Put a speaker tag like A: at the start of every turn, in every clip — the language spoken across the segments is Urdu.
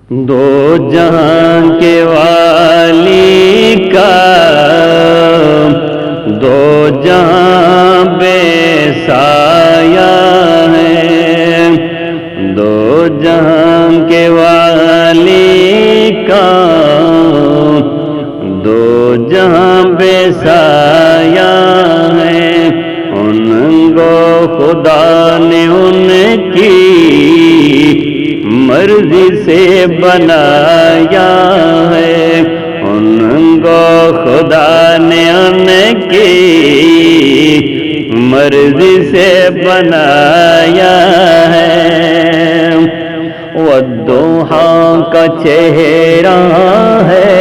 A: دو جہاں کے والی کا دو جہاں بے سایہ ہے، دو جہاں کے والی کا دو جہاں بے سایہ ہے، ان کو خدا نے ان کی مرضی سے بنایا ہے، ان کو خدا نے ان کی مرضی سے بنایا ہے۔ والضحیٰ کا چہرہ ہے،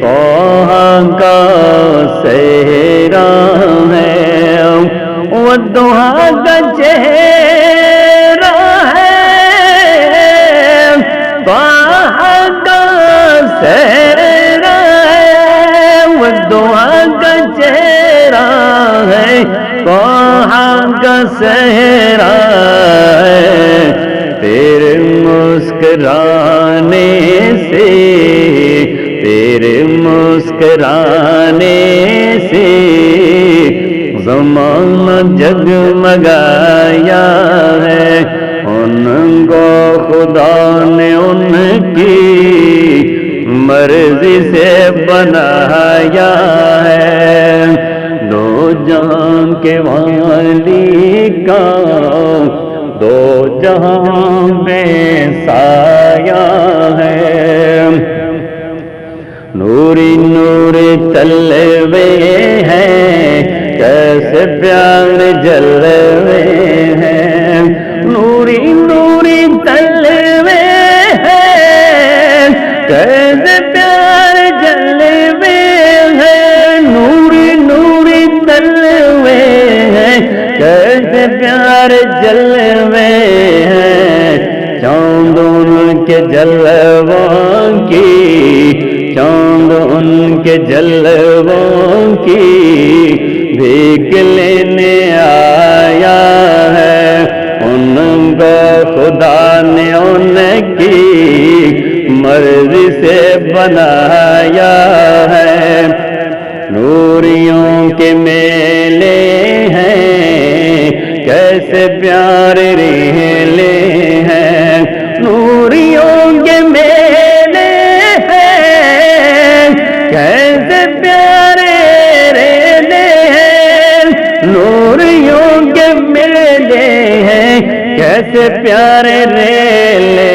A: طٰہٰ کا صحرا ہے، والضحیٰ کا چہرہ ہے، طٰہٰ کا صحرا ہے، والضحیٰ کا چہرہ ہے، طٰہٰ کا صحرا ہے، تیرے مسکرانے سے، تیرے مسکرانے سے زمانہ جگمگایا ہے، ان کو خدا نے ان کی مرضی سے بنایا ہے، دو جہاں کے والی کا دو جہاں بے سایہ ہے، نوری نوری تلوے ہیں، کیسے پیار جلوے ہیں، نوری نوری تلوے ہیں، کیسے پیار جلوے ہیں، نوری نوری تلوے ہیں، کیسے پیار جلوے ہیں، چاند ان کے جلووں کی، چاند ان کے جلووں کی بھیک لینے آیا ہے، ان کو خدا نے ان کی مرضی سے بنایا ہے، نوریوں کے میلے ہیں، کیسے پیارے ریلے ہیں، نوریوں کے میلے ہیں، کیسے پیارے ریلے ہیں، نوریوں کے میلے ہیں، کیسے پیارے ریلے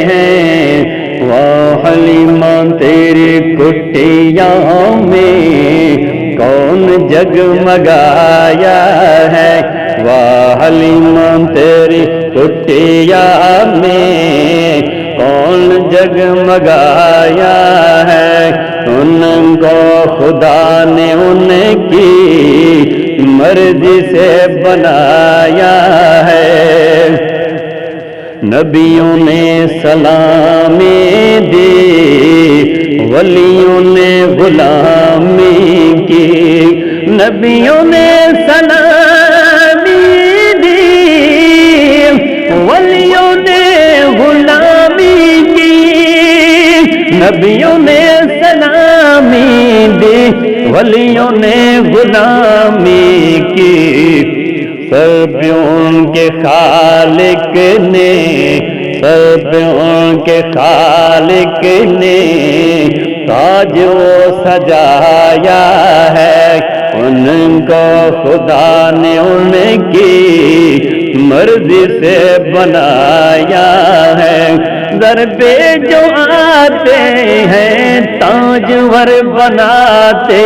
A: ہیں، واہ حلیمہ تیری کٹیاں میں کون جگمگایا ہے، واہ حلیمہ تیری کٹیاں میں کون جگمگایا ہے، ان کو خدا نے ان کی مرضی سے بنایا ہے، نبیوں نے سلامی دی، ولیوں نے غلامی کی، نبیوں نے سلامی دی، ولیوں نے غلامی کی، نبیوں نے سلامی دی، ولیوں نے غلامی کی، سر پہ ان کے خالق نے، سر پہ ان کے خالق نے تاج وہ سجایا ہے، ان کو خدا نے ان کی مرضی سے بنایا ہے، در پہ جو آتے ہیں تاجور بناتے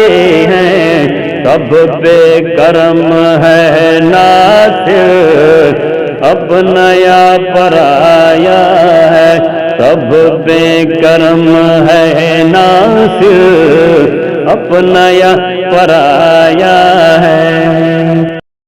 A: ہیں، سب پہ کرم ہے ناصر، اپنا یا پرایا ہے، سب پہ کرم ہے ناصر، اپنا یا پرایا ہے۔